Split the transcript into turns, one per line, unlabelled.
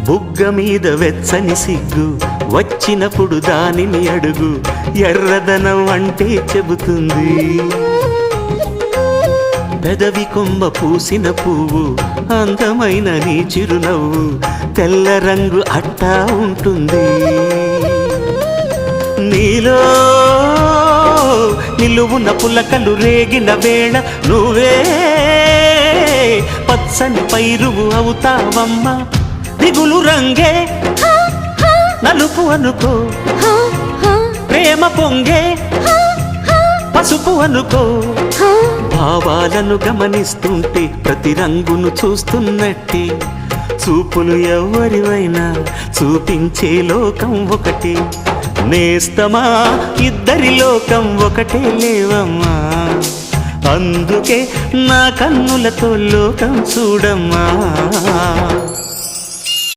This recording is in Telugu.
బుగ్గ మీద వెచ్చని సిగ్గు వచ్చినప్పుడు దానిని అడుగు, ఎర్రదనం అంటే చెబుతుంది. పెదవి కొమ్మ పూసిన పువ్వు అందమైన నీ చిరునవ్వు, తెల్ల రంగు అట్టా ఉంటుంది. నీలో నిలువున పులకలు రేగిన వేళ నువ్వే పచ్చని పైరువు అవుతావమ్మా. దిగులు రంగే నలుపు అనుకో, ప్రేమ పొంగే పసుపు అనుకో. భావాలను గమనిస్తుంటే ప్రతి రంగును చూస్తున్నట్టే, చూపులు ఎవరివైనా చూపించే లోకం ఒకటే. నేస్తమా ఇద్దరి లోకం ఒకటే లేవమ్మా, అందుకే నా కన్నులతో లోకం చూడమ్మా.